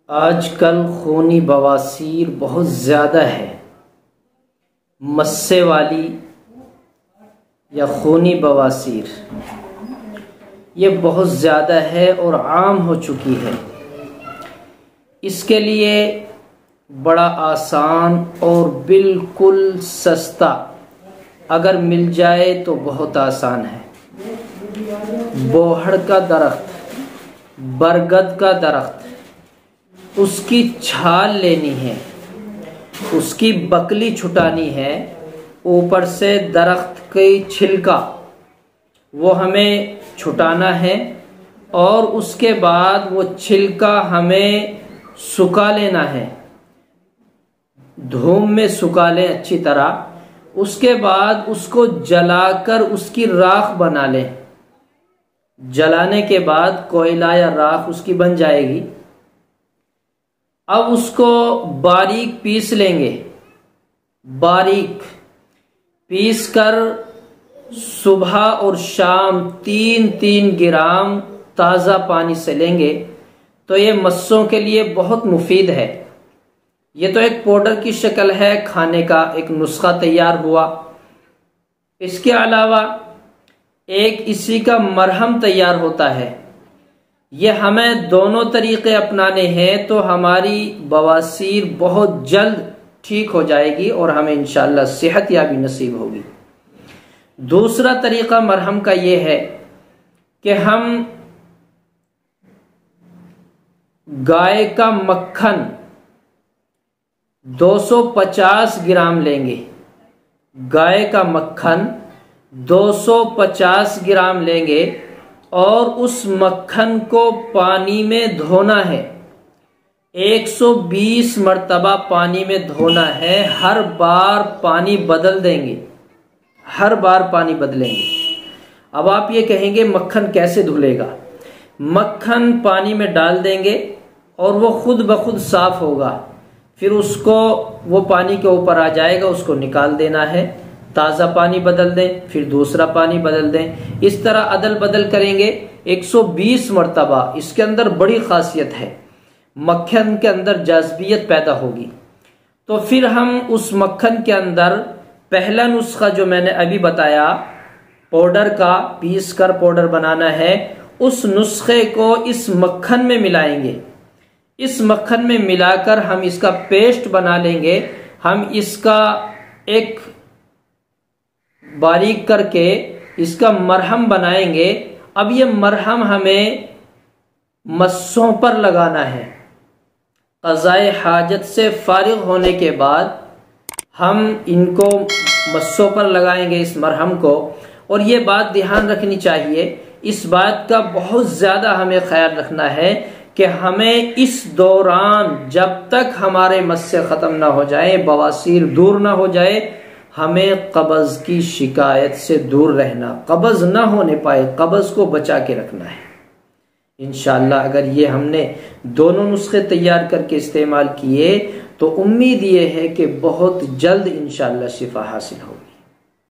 आजकल खूनी बवासीर बहुत ज़्यादा है। मस्से वाली या खूनी बवासीर ये बहुत ज़्यादा है और आम हो चुकी है। इसके लिए बड़ा आसान और बिल्कुल सस्ता अगर मिल जाए तो बहुत आसान है। बोहड़ का दरख्त, बरगद का दरख्त, उसकी छाल लेनी है, उसकी बकली छुटानी है, ऊपर से दरख्त की छिलका वो हमें छुटाना है और उसके बाद वो छिलका हमें सुखा लेना है। धूप में सुखा लें अच्छी तरह। उसके बाद उसको जलाकर उसकी राख बना लें। जलाने के बाद कोयला या राख उसकी बन जाएगी। अब उसको बारीक पीस लेंगे। बारीक पीस कर सुबह और शाम 3-3 ग्राम ताज़ा पानी से लेंगे तो ये मस्सों के लिए बहुत मुफीद है। ये तो एक पाउडर की शक्ल है, खाने का एक नुस्खा तैयार हुआ। इसके अलावा एक इसी का मरहम तैयार होता है। ये हमें दोनों तरीके अपनाने हैं तो हमारी बवासीर बहुत जल्द ठीक हो जाएगी और हमें इंशाअल्लाह सेहत याबी नसीब होगी। दूसरा तरीका मरहम का ये है कि हम गाय का मक्खन 250 ग्राम लेंगे। गाय का मक्खन 250 ग्राम लेंगे और उस मक्खन को पानी में धोना है। 120 मरतबा पानी में धोना है। हर बार पानी बदल देंगे, हर बार पानी बदलेंगे। अब आप ये कहेंगे मक्खन कैसे धुलेगा? मक्खन पानी में डाल देंगे और वो खुद ब खुद साफ होगा। फिर उसको वो पानी के ऊपर आ जाएगा, उसको निकाल देना है। ताज़ा पानी बदल दें, फिर दूसरा पानी बदल दें। इस तरह अदल बदल करेंगे 120 मरतबा। इसके अंदर बड़ी खासियत है, मक्खन के अंदर जाज़बियत पैदा होगी। तो फिर हम उस मक्खन के अंदर पहला नुस्खा जो मैंने अभी बताया, पाउडर का पीस कर पाउडर बनाना है, उस नुस्खे को इस मक्खन में मिलाएंगे। इस मक्खन में मिलाकर हम इसका पेस्ट बना लेंगे। हम इसका एक बारीक करके इसका मरहम बनाएंगे। अब ये मरहम हमें मस्सों पर लगाना है। क़ज़ाए हाजत से फारिग होने के बाद हम इनको मस्सों पर लगाएंगे इस मरहम को। और ये बात ध्यान रखनी चाहिए, इस बात का बहुत ज़्यादा हमें ख्याल रखना है कि हमें इस दौरान जब तक हमारे मस्से ख़त्म ना हो जाए, बवासीर दूर ना हो जाए, हमें कब्ज़ की शिकायत से दूर रहना, कब्ज़ ना होने पाए, कब्ज़ को बचा के रखना है। इंशाअल्लाह अगर ये हमने दोनों नुस्खे तैयार करके इस्तेमाल किए तो उम्मीद ये है कि बहुत जल्द इंशाअल्लाह शिफा हासिल होगी।